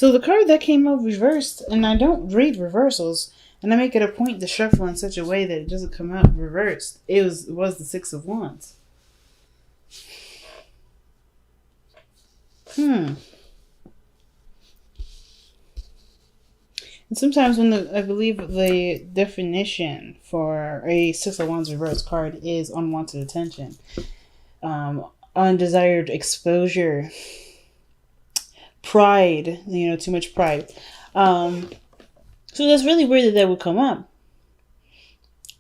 So the card that came out reversed, and I don't read reversals, and I make it a point to shuffle in such a way that it doesn't come out reversed. It was the Six of Wands. And sometimes I believe the definition for a Six of Wands reverse card is unwanted attention, undesired exposure, pride, too much pride. So that's really weird that would come up.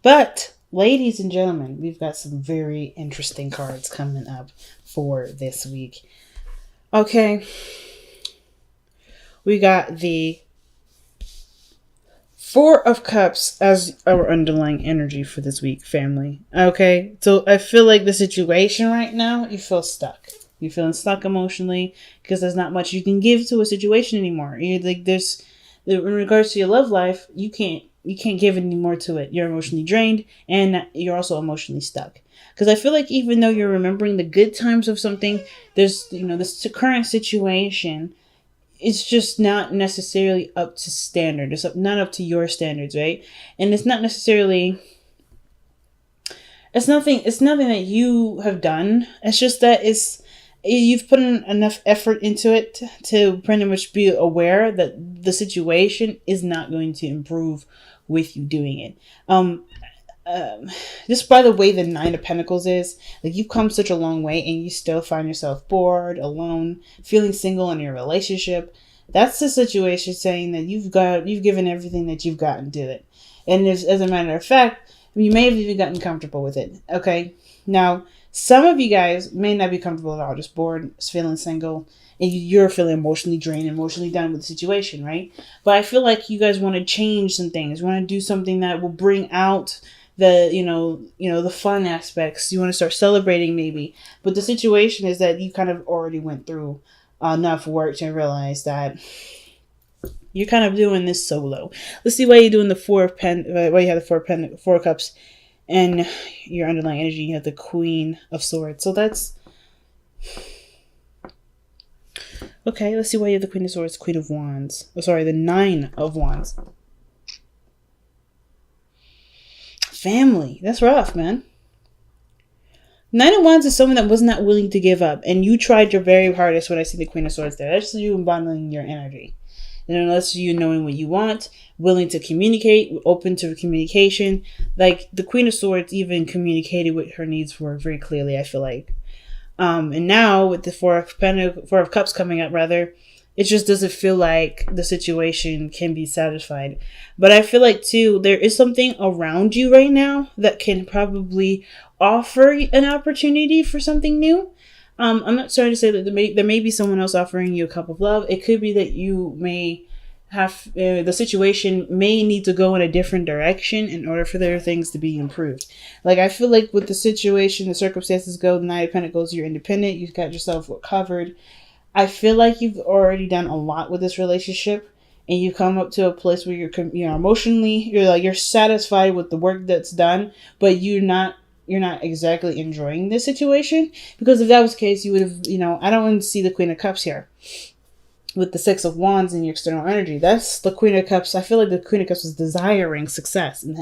But, ladies and gentlemen, we've got some very interesting cards coming up for this week. Okay. We got the Four of Cups as our underlying energy for this week, family. Okay. So I feel like the situation right now, you feel stuck. You're feeling stuck emotionally because there's not much you can give to a situation anymore. You're like, in regards to your love life, you can't give any more to it. You're emotionally drained and you're also emotionally stuck. Because I feel like even though you're remembering the good times of something, there's, this current situation, it's just not necessarily up to standard. It's not up to your standards, right? And it's not necessarily, it's nothing that you have done. It's just that you've put in enough effort into it to pretty much be aware that the situation is not going to improve with you doing it. Just by the way the Nine of Pentacles is, like, you've come such a long way and you still find yourself bored, alone, feeling single in your relationship. That's the situation saying that you've given everything that you've got into it. And as a matter of fact, you may have even gotten comfortable with it. Okay. Now, some of you guys may not be comfortable at all, just bored, feeling single, and you're feeling emotionally drained, emotionally done with the situation, right? But I feel like you guys want to change some things. You want to do something that will bring out the, the fun aspects. You want to start celebrating maybe. But the situation is that you kind of already went through enough work to realize that you're kind of doing this solo. Let's see why you're doing the Four of why you have the Four of Cups. And your underlying energy, you have the Queen of Swords. So that's... Okay, let's see why you have the Queen of Swords, Queen of Wands. Oh, sorry, the Nine of Wands. Family. That's rough, man. Nine of Wands is someone that was not willing to give up. And you tried your very hardest when I see the Queen of Swords there. That's you embodying your energy. And unless you knowing what you want, willing to communicate, open to communication. Like the Queen of Swords even communicated what her needs were very clearly, I feel like. And now with the Four of Cups coming up, rather, it just doesn't feel like the situation can be satisfied. But I feel like too, there is something around you right now that can probably offer an opportunity for something new. I'm not trying to say that there may be someone else offering you a cup of love. It could be that you may have the situation may need to go in a different direction in order for their things to be improved. Like I feel like with the situation, the circumstances go, the Nine of Pentacles, you're independent, you've got yourself covered. I feel like you've already done a lot with this relationship, and you come up to a place where you're emotionally, you're satisfied with the work that's done, but you're not exactly enjoying this situation. Because if that was the case, you would have, I don't want to see the Queen of Cups here with the Six of Wands in your external energy. That's the Queen of Cups. I feel like the Queen of Cups is desiring success and,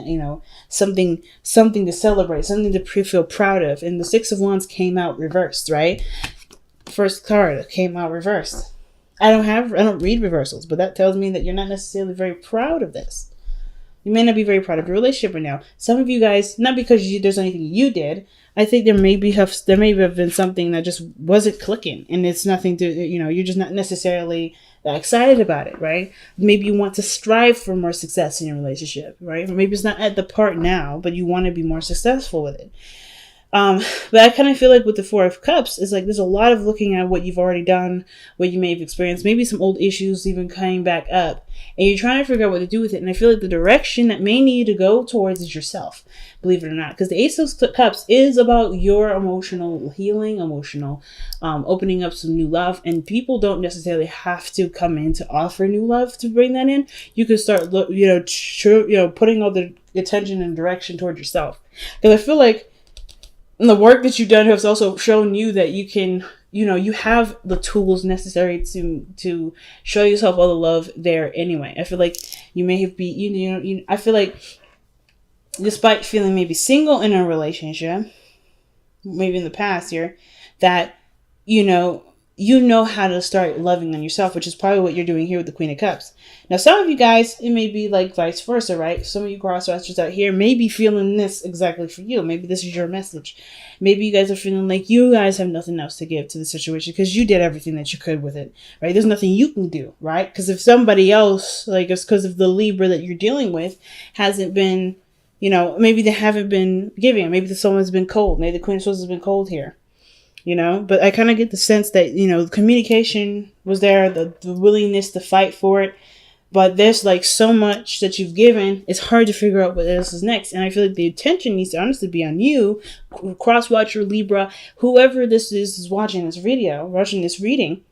something to celebrate, something to feel proud of. And the Six of Wands came out reversed, right? First card came out reversed. I don't read reversals, but that tells me that you're not necessarily very proud of this. You may not be very proud of your relationship right now. Some of you guys, not because there's anything you did, I think there may have been something that just wasn't clicking, and it's nothing to, you're just not necessarily excited about it, right? Maybe you want to strive for more success in your relationship, right? Or maybe it's not at the part now, but you want to be more successful with it. But I kind of feel like with the Four of Cups, it's like there's a lot of looking at what you've already done, what you may have experienced, maybe some old issues even coming back up, and you're trying to figure out what to do with it. And I feel like the direction that may need to go towards is yourself, believe it or not, because the Ace of Cups is about your emotional healing, emotional opening up some new love, and people don't necessarily have to come in to offer new love to bring that in. You can start, putting all the attention and direction toward yourself, because I feel like the work that you've done has also shown you that you can you have the tools necessary to show yourself all the love there anyway. I feel like you may have I feel like despite feeling maybe single in a relationship, maybe in the past year, that you know how to start loving on yourself, which is probably what you're doing here with the Queen of Cups. Now, some of you guys, it may be like vice versa, right? Some of you crosswatchers out here may be feeling this exactly for you. Maybe this is your message. Maybe you guys are feeling like you guys have nothing else to give to the situation because you did everything that you could with it, right? There's nothing you can do, right? Because if somebody else, like it's because of the Libra that you're dealing with, hasn't been, maybe they haven't been giving. Maybe someone's been cold. Maybe the Queen of Swords has been cold here. But I kind of get the sense that, communication was there, the willingness to fight for it. But there's like so much that you've given, it's hard to figure out what else is next. And I feel like the attention needs to honestly be on you, cross-watcher, Libra, whoever this is watching this video, watching this reading.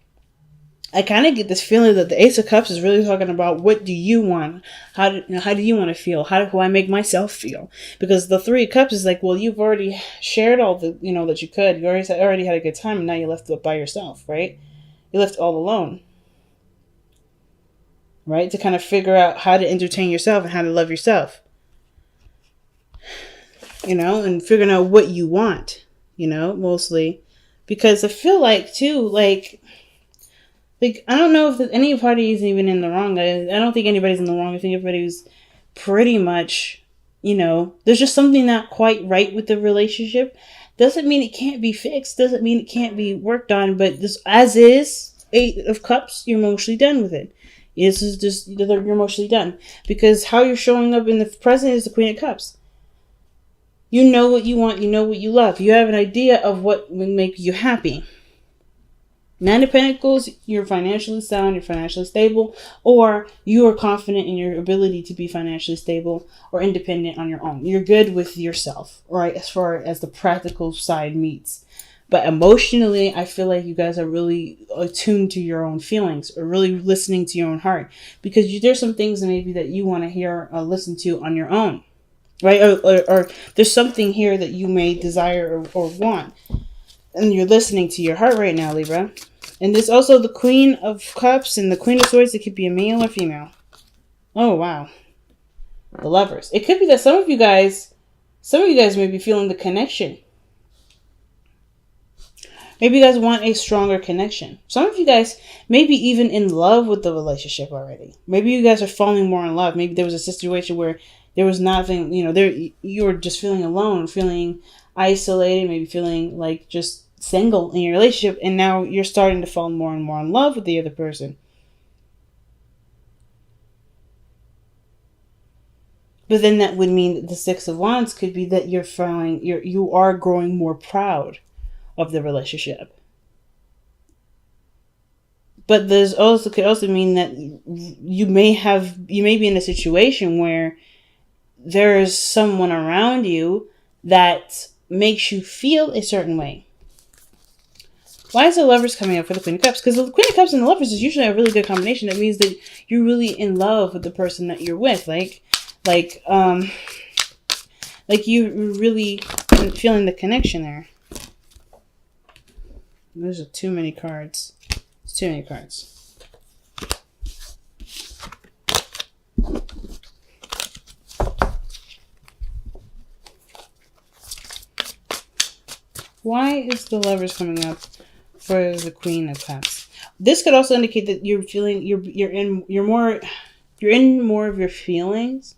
I kind of get this feeling that the Ace of Cups is really talking about what do you want? How do you want to feel? How do I make myself feel? Because the Three of Cups is like, well, you've already shared all the, that you could. You already had a good time, and now you're left by yourself, right? You're left all alone, right? To kind of figure out how to entertain yourself and how to love yourself, and figuring out what you want, mostly. Because I feel like, too, I don't know if any party is even in the wrong. I don't think anybody's in the wrong. I think everybody's pretty much, there's just something not quite right with the relationship. Doesn't mean it can't be fixed. Doesn't mean it can't be worked on. But this, as is, Eight of Cups, you're mostly done with it. This is just, you're mostly done. Because how you're showing up in the present is the Queen of Cups. You know what you want. You know what you love. You have an idea of what would make you happy. Nine of Pentacles, you're financially sound, you're financially stable, or you are confident in your ability to be financially stable or independent on your own. You're good with yourself, right? As far as the practical side meets. But emotionally, I feel like you guys are really attuned to your own feelings or really listening to your own heart. Because there's some things maybe that you want to hear or listen to on your own, right? Or there's something here that you may desire or want. And you're listening to your heart right now, Libra. And there's also the Queen of Cups and the Queen of Swords. It could be a male or female. Oh, wow. The Lovers. It could be that some of you guys may be feeling the connection. Maybe you guys want a stronger connection. Some of you guys may be even in love with the relationship already. Maybe you guys are falling more in love. Maybe there was a situation where there was nothing, you were just feeling alone, feeling isolated, maybe feeling like just single in your relationship, and now you're starting to fall more and more in love with the other person. But then that would mean that the Six of Wands could be that you are growing more proud of the relationship. But could also mean that you may be in a situation where there is someone around you that makes you feel a certain way. Why is the Lovers coming up for the Queen of Cups? Because the Queen of Cups and the Lovers is usually a really good combination. That means that you're really in love with the person that you're with. Like you're really feeling the connection there. Those are too many cards. It's too many cards. Why is the Lovers coming up for the Queen of Cups? This could also indicate that you're feeling you're in more of your feelings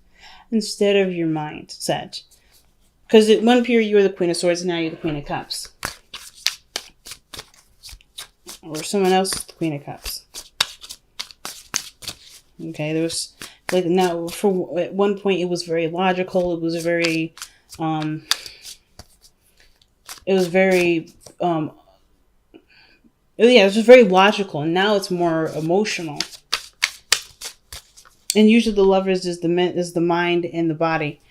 instead of your mindset. Because at one period you were the Queen of Swords, and now you're the Queen of Cups, or someone else is the Queen of Cups. Okay, there was at one point it was very logical. It was very it was just very logical, and now it's more emotional. And usually the Lovers is the mind and the body,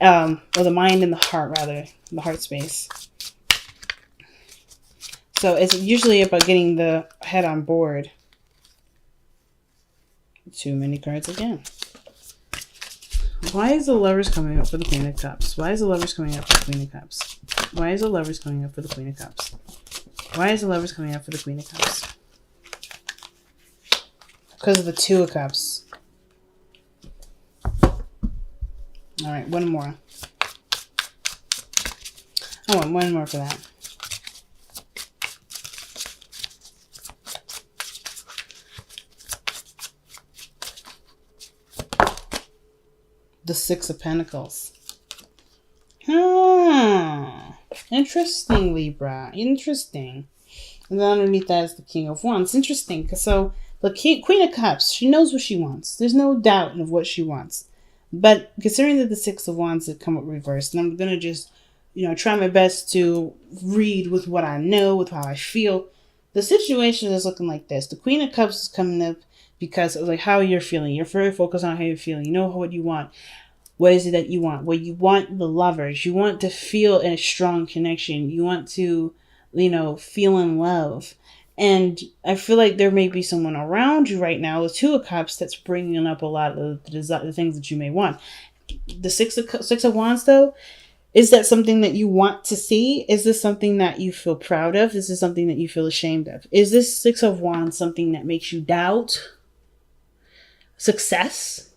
or the mind and the heart, rather, the heart space. So it's usually about getting the head on board. Too many cards again. Why is the Lovers coming up for the Queen of Cups? Why is the Lovers coming up for the Queen of Cups? Why is the Lovers coming up for the Queen of Cups? Why is the Lovers coming up for the Queen of Cups? Because of the Two of Cups. All right, one more. I want one more for that. The Six of Pentacles. Interesting, Libra. Interesting. And then underneath that is the King of Wands. Interesting. So the Queen of Cups, she knows what she wants. There's no doubt of what she wants. But considering that the Six of Wands have come up reversed, and I'm going to just, try my best to read with what I know, with how I feel. The situation is looking like this. The Queen of Cups is coming up because of like how you're feeling. You're very focused on how you're feeling. You know what you want. What is it that you want? Well, you want the Lovers. You want to feel a strong connection. You want to, feel in love. And I feel like there may be someone around you right now, the Two of Cups, that's bringing up a lot of the things that you may want. The Six of Wands, though, is that something that you want to see? Is this something that you feel proud of? Is this something that you feel ashamed of? Is this Six of Wands something that makes you doubt success?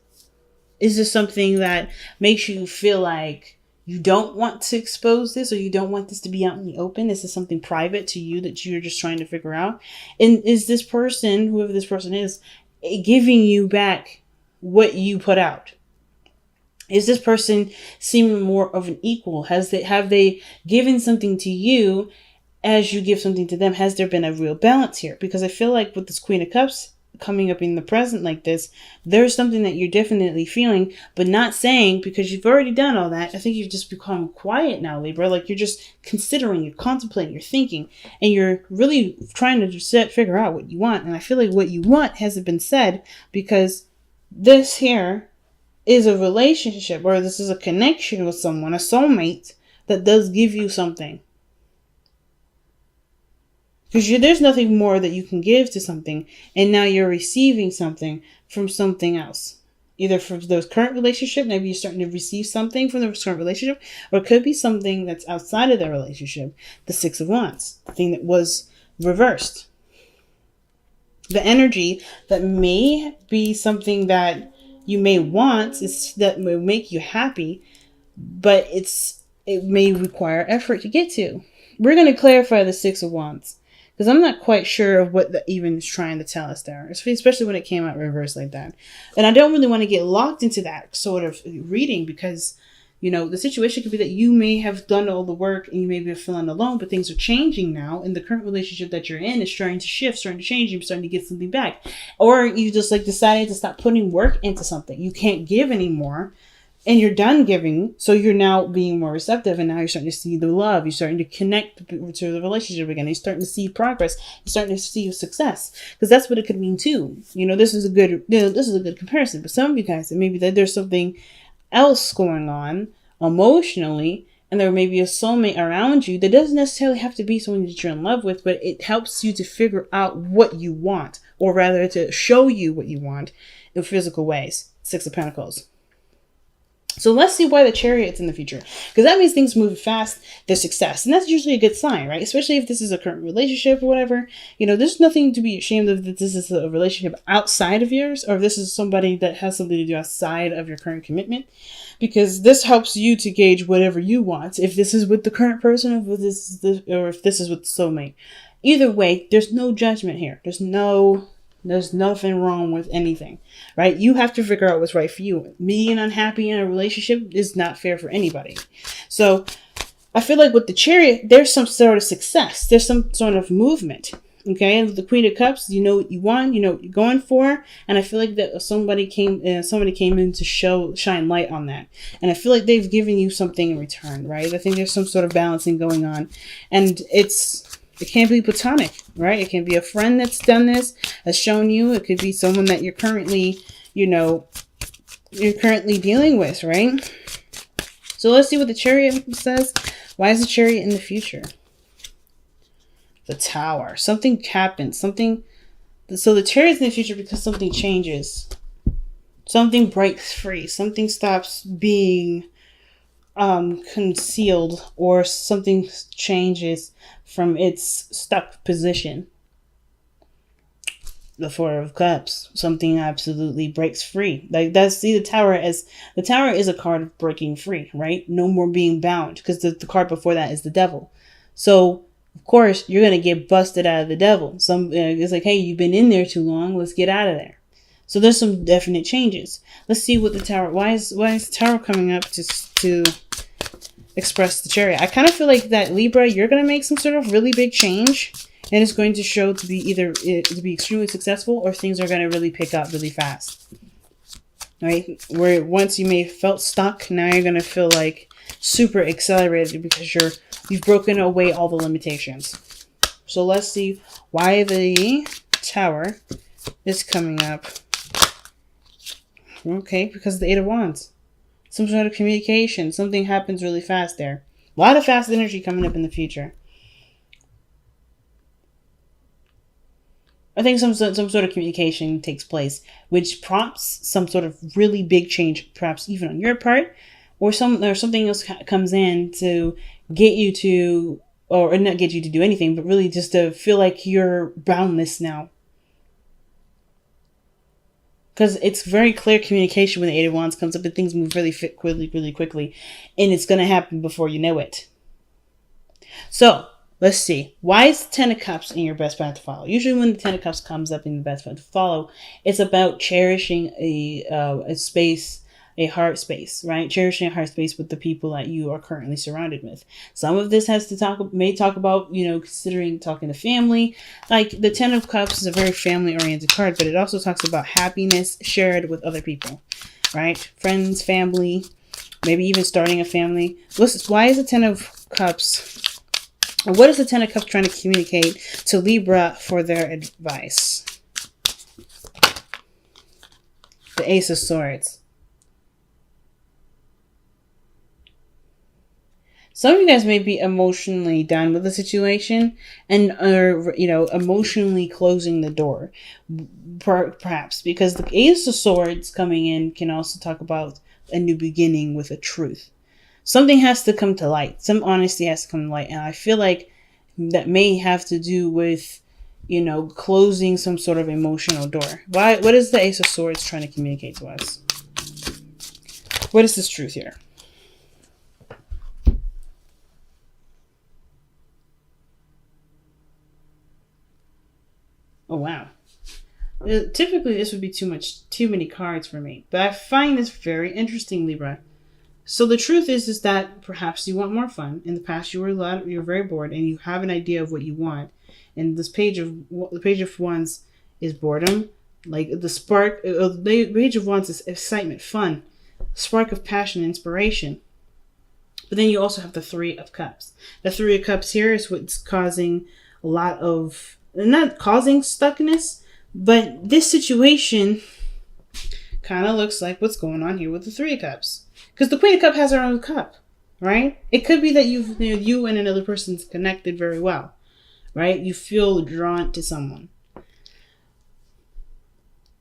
Is this something that makes you feel like you don't want to expose this, or you don't want this to be out in the open? Is this something private to you that you're just trying to figure out? And is this person, whoever this person is, giving you back what you put out? Is this person seeming more of an equal? Have they given something to you as you give something to them? Has there been a real balance here? Because I feel like with this Queen of Cups coming up in the present like this, there's something that you're definitely feeling, but not saying, because you've already done all that. I think you've just become quiet now, Libra. Like you're just considering, you're contemplating, you're thinking, and you're really trying to figure out what you want. And I feel like what you want hasn't been said, because this here is a relationship, or this is a connection with someone, a soulmate, that does give you something. Because there's nothing more that you can give to something, and now you're receiving something from something else. Either from the current relationship, maybe you're starting to receive something from the current relationship, or it could be something that's outside of the relationship. The Six of Wands, the thing that was reversed. The energy that may be something that you may want, is that will make you happy, but it may require effort to get to. We're going to clarify the Six of Wands, because I'm not quite sure of what the even is trying to tell us there, especially when it came out reversed like that. And I don't really want to get locked into that sort of reading, because, the situation could be that you may have done all the work and you may be feeling alone, but things are changing now, and the current relationship that you're in is starting to shift, starting to change, you're starting to get something back. Or you just decided to stop putting work into something. You can't give anymore, and you're done giving, so you're now being more receptive, and now you're starting to see the love. You're starting to connect to the relationship again. You're starting to see progress. You're starting to see success, because that's what it could mean too. This is a good comparison. But some of you guys, it may be that there's something else going on emotionally, and there may be a soulmate around you that doesn't necessarily have to be someone that you're in love with, but it helps you to figure out what you want, or rather to show you what you want in physical ways. Six of Pentacles. So let's see why the Chariot's in the future, because that means things move fast, there's success, and that's usually a good sign, right? Especially if this is a current relationship or whatever. There's nothing to be ashamed of that this is a relationship outside of yours, or if this is somebody that has something to do outside of your current commitment, because this helps you to gauge whatever you want. If this is with the current person, or if this is with the soulmate. Either way, there's no judgment here. There's nothing wrong with anything, right? You have to figure out what's right for you. Being unhappy in a relationship is not fair for anybody. So I feel like with the Chariot, there's some sort of success. There's some sort of movement. Okay. And with the Queen of Cups, you know what you want, you know what you're going for. And I feel like that somebody came in to shine light on that. And I feel like they've given you something in return, right? I think there's some sort of balancing going on, and it can't be platonic, right? It can be a friend that's done this, has shown you. It could be someone that you're currently dealing with, right? So let's see what the Chariot says. Why is the Chariot in the future? The Tower. Something happens. So the Chariot's in the future because something changes. Something breaks free. Something stops being concealed, or something changes from its stuck position. The Four of Cups, something absolutely breaks free. Like, that's, see, the Tower is a card of breaking free, right? No more being bound, because the card before that is the Devil. So of course you're gonna get busted out of the Devil. It's like, hey, you've been in there too long, let's get out of there. So there's some definite changes. Let's see what the Tower. Why is the Tower coming up to express the Chariot? I kind of feel like that, Libra, you're gonna make some sort of really big change, and it's going to show to be either to be extremely successful, or things are going to really pick up really fast. Right? Where once you may have felt stuck, now you're going to feel like super accelerated, because you've broken away all the limitations. So let's see why the Tower is coming up. Okay, because of the Eight of Wands. Some sort of communication. Something happens really fast there. A lot of fast energy coming up in the future. I think some sort of communication takes place, which prompts some sort of really big change, perhaps even on your part, or something else comes in to get you to, or not get you to do anything, but really just to feel like you're boundless now. Because it's very clear communication when the Eight of Wands comes up, and things move really quickly, and it's going to happen before you know it. So let's see. Why is the Ten of Cups in your best path to follow? Usually when the Ten of Cups comes up in the best path to follow, it's about cherishing a space, a heart space, right? Cherishing a heart space with the people that you are currently surrounded with. Some of this may talk about, considering talking to family. Like, the Ten of Cups is a very family-oriented card, but it also talks about happiness shared with other people, right? Friends, family, maybe even starting a family. Why is the Ten of Cups... What is the Ten of Cups trying to communicate to Libra for their advice? The Ace of Swords. Some of you guys may be emotionally done with the situation and are, emotionally closing the door. Perhaps because the Ace of Swords coming in can also talk about a new beginning with a truth. Something has to come to light. Some honesty has to come to light. And I feel like that may have to do with, closing some sort of emotional door. What is the Ace of Swords trying to communicate to us? What is this truth here? Oh, wow. Typically, this would be too many cards for me. But I find this very interesting, Libra. So the truth is that perhaps you want more fun. In the past, you were very bored, and you have an idea of what you want. And the Page of Wands is boredom, like the spark. The Page of Wands is excitement, fun, spark of passion, inspiration. But then you also have the Three of Cups. The Three of Cups here is what's causing a lot of, not causing stuckness, but this situation kind of looks like what's going on here with the Three of Cups. Because the Queen of Cups has her own cup, right? It could be that you and another person's connected very well, right? You feel drawn to someone.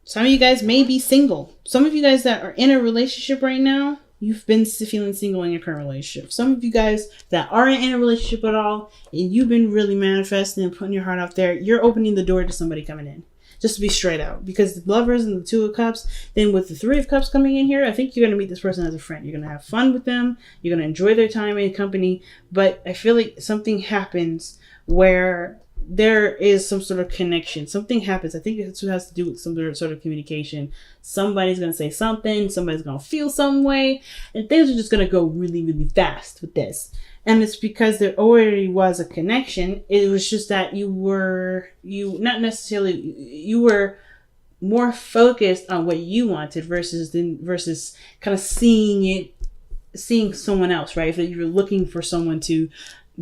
Some of you guys may be single. Some of you guys that are in a relationship right now, you've been feeling single in your current relationship. Some of you guys that aren't in a relationship at all, and you've been really manifesting and putting your heart out there, you're opening the door to somebody coming in. Just to be straight out. Because the Lovers and the Two of Cups, then with the Three of Cups coming in here, I think you're going to meet this person as a friend. You're going to have fun with them. You're going to enjoy their time and company. But I feel like something happens where there is some sort of connection. Something happens. I think it has to do with some sort of communication. Somebody's going to say something. Somebody's going to feel some way. And things are just going to go really, really fast with this. And it's because there already was a connection. It was just that you were more focused on what you wanted versus kind of seeing someone else, right? If you're looking for someone to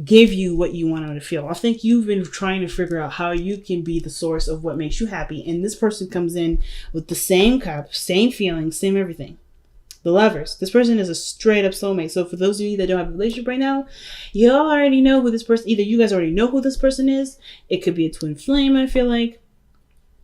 give you what you want them to feel. I think you've been trying to figure out how you can be the source of what makes you happy. And this person comes in with the same cup, same feelings, same everything. The Lovers. This person is a straight up soulmate. So for those of you that don't have a relationship right now, you all already know who this person, either you guys already know who this person is. It could be a twin flame, I feel like.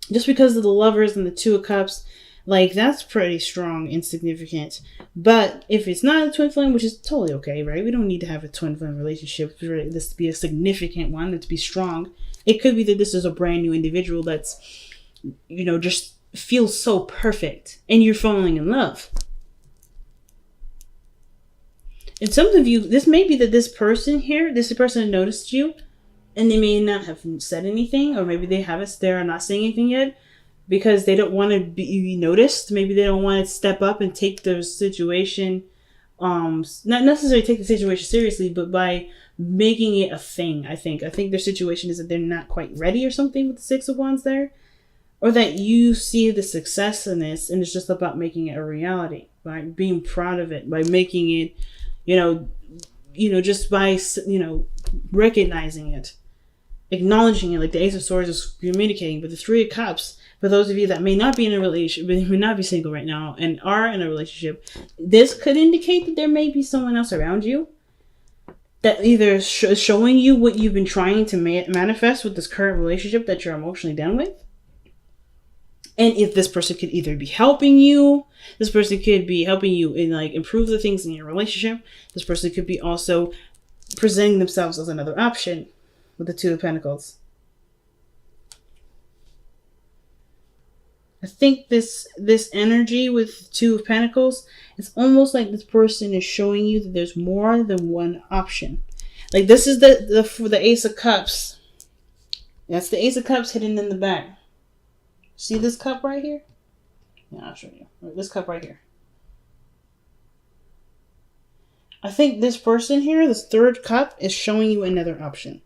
Just because of the Lovers and the Two of Cups, Like, that's pretty strong and significant. But if it's not a twin flame, which is totally okay, right? We don't need to have a twin flame relationship for this to be a significant one and to be strong. It could be that this is a brand new individual that's, just feels so perfect and you're falling in love. And some of you, this may be that this person noticed you and they may not have said anything, or maybe they're not saying anything yet because they don't want to be noticed. Maybe they don't want to step up and take the situation, not necessarily take the situation seriously, but by making it a thing. I think their situation is that they're not quite ready or something with the Six of Wands there, or that you see the success in this and it's just about making it a reality, by being proud of it, by making it, just by, recognizing it, acknowledging it, like the Ace of Swords is communicating. But the Three of Cups, for those of you that may not be in a relationship, may not be single right now and are in a relationship, this could indicate that there may be someone else around you that either showing you what you've been trying to manifest with this current relationship that you're emotionally done with. And if this person could either be helping you, this person could be helping you in improve the things in your relationship. This person could be also presenting themselves as another option with the Two of Pentacles. I think this energy with Two of Pentacles, it's almost like this person is showing you that there's more than one option. Like, this is the Ace of Cups. That's the Ace of Cups hidden in the back. See this cup right here? Yeah, I'll show you. This cup right here. I think this person here, this third cup, is showing you another option.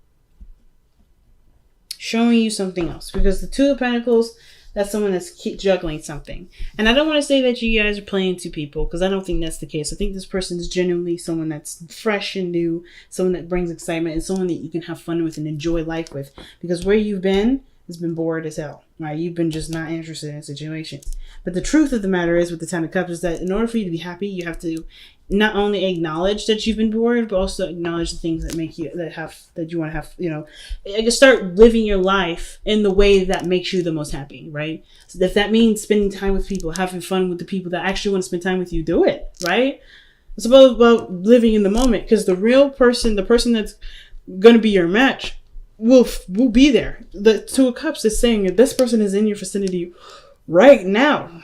Showing you something else. Because the Two of Pentacles, that's someone that's keep juggling something. And I don't want to say that you guys are playing two people, because I don't think that's the case. I think this person is genuinely someone that's fresh and new, someone that brings excitement, and someone that you can have fun with and enjoy life with. Because where you've been has been bored as hell, right? You've been just not interested in situations. But the truth of the matter is, with the Ten of Cups, is that in order for you to be happy, you have to not only acknowledge that you've been bored, but also acknowledge the things that make you, that you want to have, start living your life in the way that makes you the most happy, right? So if that means spending time with people, having fun with the people that actually want to spend time with you, do it, right? It's about living in the moment, because the real person, the person that's going to be your match, will be there. The Two of Cups is saying that this person is in your vicinity right now.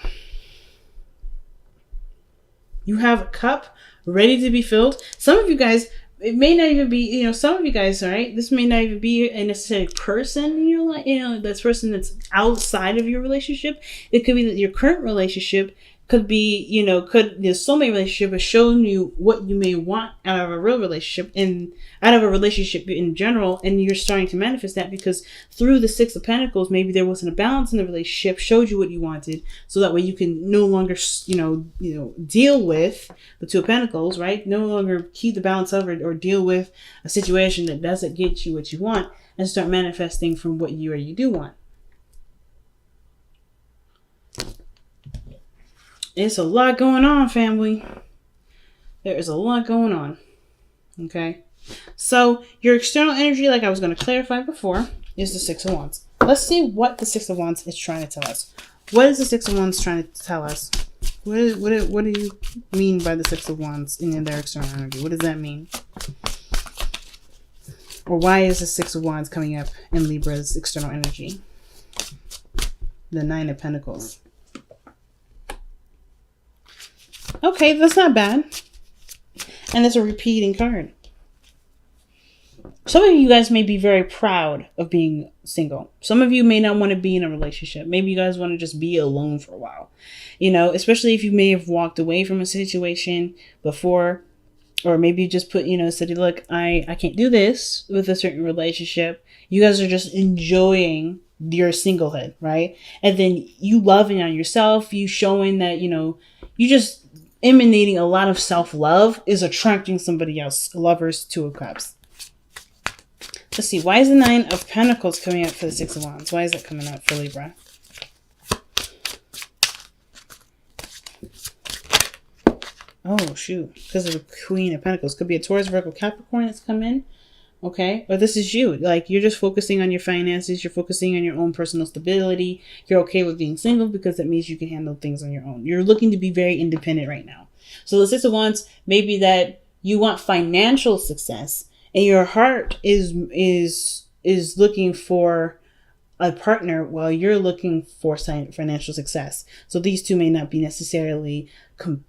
You have a cup ready to be filled. Some of you guys, it may not even be, some of you guys, all right, this may not even be a necessary person in your life, this person that's outside of your relationship. It could be that your current relationship could be, the soulmate relationship has shown you what you may want out of a real relationship and out of a relationship in general. And you're starting to manifest that because through the Six of Pentacles, maybe there wasn't a balance in the relationship, showed you what you wanted. So that way you can no longer, deal with the Two of Pentacles, right? No longer keep the balance of it or deal with a situation that doesn't get you what you want, and start manifesting from what you do want. It's a lot going on, family. There is a lot going on. Okay. So your external energy, like I was going to clarify before, is the Six of Wands. Let's see what the Six of Wands is trying to tell us. What is the Six of Wands trying to tell us? What do you mean by the Six of Wands in their external energy? What does that mean? Or why is the Six of Wands coming up in Libra's external energy? The Nine of Pentacles. Okay, that's not bad. And it's a repeating card. Some of you guys may be very proud of being single. Some of you may not want to be in a relationship. Maybe you guys want to just be alone for a while. Especially if you may have walked away from a situation before. Or maybe you just put, said, look, I can't do this with a certain relationship. You guys are just enjoying your singlehood, right? And then you loving on yourself, you showing that, you just emanating a lot of self-love is attracting somebody else. Lovers, Two of Cups. Let's see. Why is the Nine of Pentacles coming up for the Six of Wands? Why is that coming up for Libra? Oh, shoot. Because of the Queen of Pentacles. Could be a Taurus, Virgo, Capricorn that's come in. Okay? Or this is you. Like, you're just focusing on your finances. You're focusing on your own personal stability. You're okay with being single because that means you can handle things on your own. You're looking to be very independent right now. So the Six of Wands may be that you want financial success and your heart is looking for a partner while you're looking for financial success. So these two may not be necessarily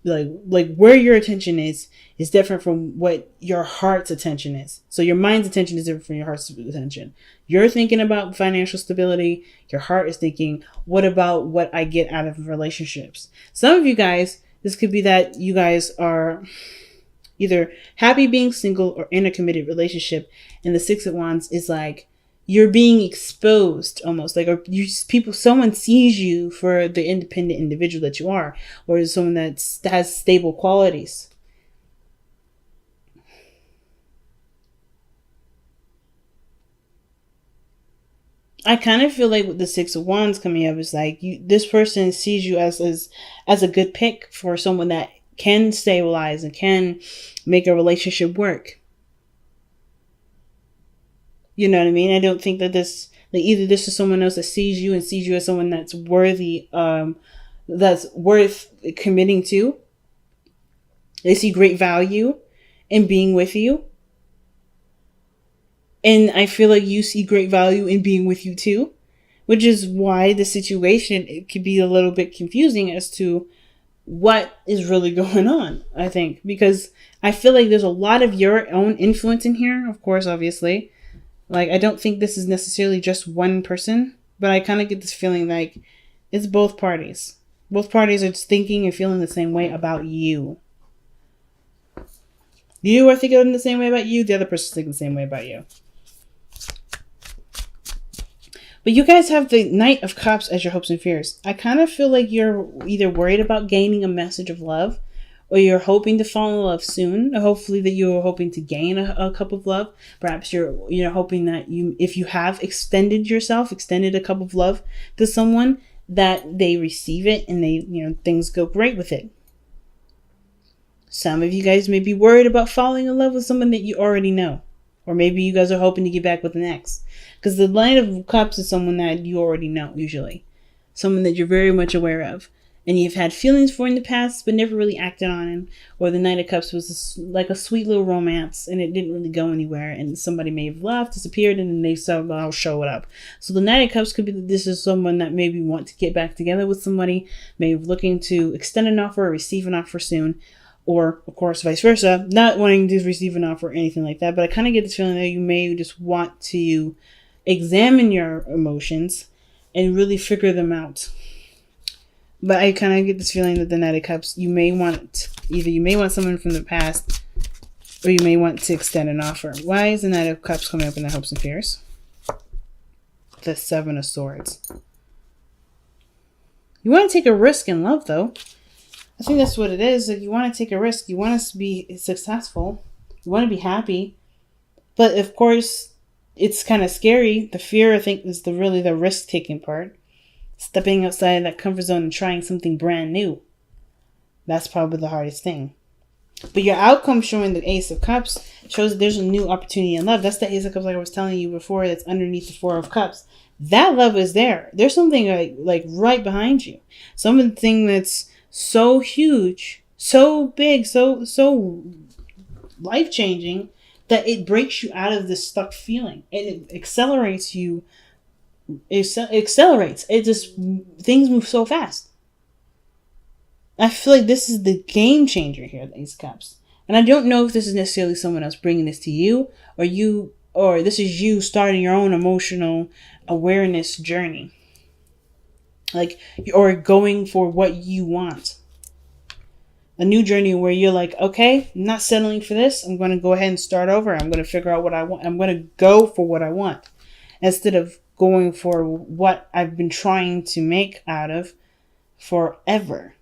like where your attention is different from what your heart's attention is. So your mind's attention is different from your heart's attention. You're thinking about financial stability. Your heart is thinking, what about what I get out of relationships? Some of you guys, this could be that you guys are either happy being single or in a committed relationship. And the Six of Wands is like, you're being exposed almost, like, or someone sees you for the independent individual that you are, or someone that has stable qualities. I kind of feel like with the Six of Wands coming up is like this person sees you as a good pick for someone that can stabilize and can make a relationship work. You know what I mean? I don't think that this, like, either this is someone else that sees you and sees you as someone that's worthy, that's worth committing to. They see great value in being with you. And I feel like you see great value in being with you too, which is why the situation, it could be a little bit confusing as to what is really going on, I think, because I feel like there's a lot of your own influence in here, of course, obviously. Like, I don't think this is necessarily just one person, but I kind of get this feeling like it's both parties. Both parties are just thinking and feeling the same way about you. You are thinking the same way about you. The other person's thinking the same way about you. But you guys have the Knight of Cups as your hopes and fears. I kind of feel like you're either worried about gaining a message of love, or you're hoping to fall in love soon. Hopefully that you're hoping to gain a cup of love. Perhaps you're hoping that if you have extended a cup of love to someone, that they receive it and they, things go great with it. Some of you guys may be worried about falling in love with someone that you already know. Or maybe you guys are hoping to get back with an ex. Because the Knight of Cups is someone that you already know, usually. Someone that you're very much aware of. And you've had feelings for in the past, but never really acted on it. Or the Knight of Cups was like a sweet little romance, and it didn't really go anywhere. And somebody may have left, disappeared, and then they said, "I'll show it up." So the Knight of Cups could be that this is someone that maybe want to get back together with somebody, maybe looking to extend an offer or receive an offer soon. Or, of course, vice versa, not wanting to receive an offer or anything like that. But I kind of get this feeling that you may just want to examine your emotions and really figure them out. But I kind of get this feeling that the Knight of Cups, you may want someone from the past, or you may want to extend an offer. Why is the Knight of Cups coming up in the hopes and fears? The Seven of Swords. You want to take a risk in love, though. I think that's what it is. Like, you want to take a risk. You want to be successful. You want to be happy. But, of course, it's kind of scary. The fear, I think, is really the risk-taking part. Stepping outside that comfort zone and trying something brand new. That's probably the hardest thing. But your outcome showing the Ace of Cups shows that there's a new opportunity in love. That's the Ace of Cups, like I was telling you before, that's underneath the Four of Cups. That love is there. There's something like right behind you. Something that's so huge, so big, so life-changing that it breaks you out of this stuck feeling. And it accelerates you. It accelerates. It just, things move so fast. I feel like this is the game changer here, the Ace of Cups. And I don't know if this is necessarily someone else bringing this to you, or this is you starting your own emotional awareness journey. Like, or going for what you want. A new journey where you're like, okay, I'm not settling for this. I'm going to go ahead and start over. I'm going to figure out what I want. I'm going to go for what I want. Instead of going for what I've been trying to make out of forever.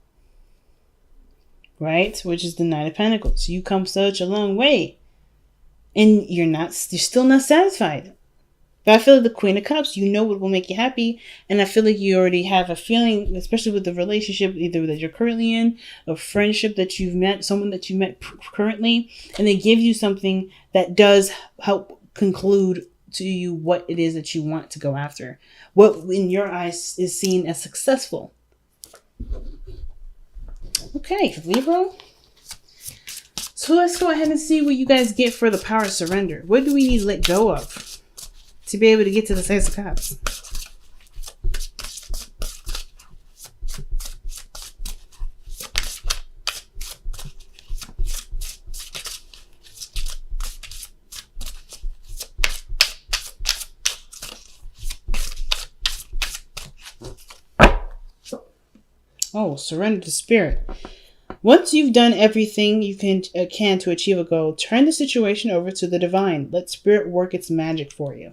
Right? Which is the Knight of Pentacles. You come such a long way. And you're still not satisfied. But I feel like the Queen of Cups, you know what will make you happy. And I feel like you already have a feeling, especially with the relationship either that you're currently in, a friendship that you've met, someone that you met currently, and they give you something that does help conclude to you what it is that you want to go after. What in your eyes is seen as successful. Okay, Libra. So let's go ahead and see what you guys get for the power of surrender. What do we need to let go of to be able to get to the Ace of Cups? Oh, surrender to spirit. Once you've done everything you can to achieve a goal, turn the situation over to the divine. Let spirit work its magic for you.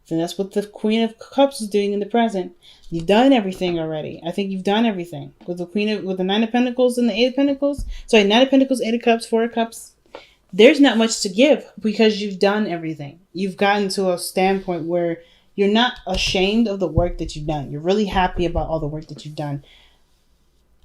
And that's what the Queen of Cups is doing in the present. You've done everything already. I think you've done everything. With the Nine of Pentacles and the Eight of Pentacles. Sorry, Nine of Pentacles, Eight of Cups, Four of Cups. There's not much to give because you've done everything. You've gotten to a standpoint where you're not ashamed of the work that you've done. You're really happy about all the work that you've done.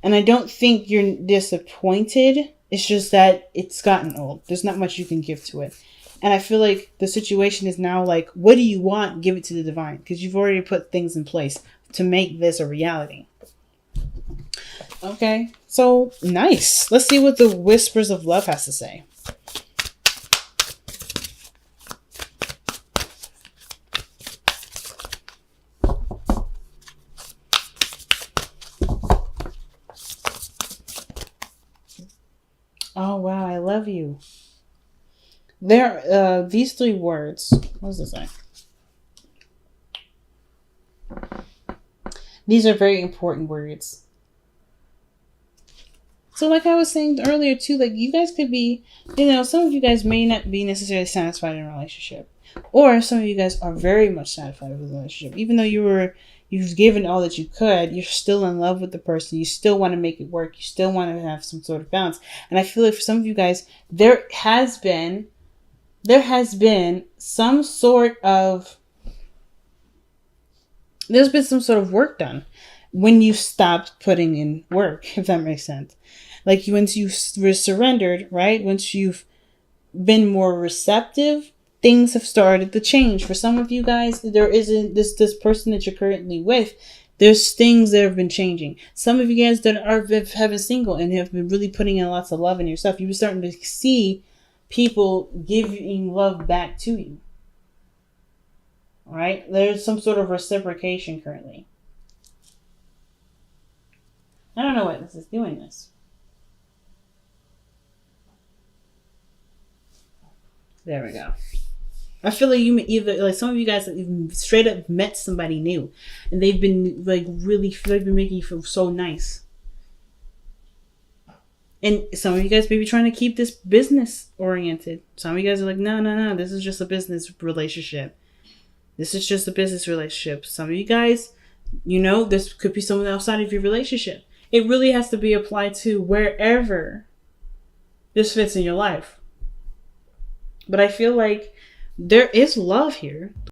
And I don't think you're disappointed. It's just that it's gotten old. There's not much you can give to it. And I feel like the situation is now like, what do you want? Give it to the divine. Because you've already put things in place to make this a reality. Okay. So, nice. Let's see what the Whispers of Love has to say. Oh, wow. I love you. There, these three words. What does this say? These are very important words. So like I was saying earlier too, like you guys could be, some of you guys may not be necessarily satisfied in a relationship. Or some of you guys are very much satisfied with a relationship. Even though you've given all that you could, you're still in love with the person. You still want to make it work. You still want to have some sort of balance. And I feel like for some of you guys, there has been some sort of work done when you stopped putting in work, if that makes sense. Like once you were surrendered, right? Once you've been more receptive, things have started to change. For some of you guys, there isn't this person that you're currently with. There's things that have been changing. Some of you guys that have been single and have been really putting in lots of love in yourself, you're starting to see people giving love back to you. All right? There's some sort of reciprocation currently. I don't know what this is doing this. There we go. I feel like you either, like some of you guys have straight up met somebody new and they've been like they've been making you feel so nice. And some of you guys may be trying to keep this business oriented. Some of you guys are like, no, this is just a business relationship. This is just a business relationship. Some of you guys, this could be someone outside of your relationship. It really has to be applied to wherever this fits in your life. But I feel like there is love here.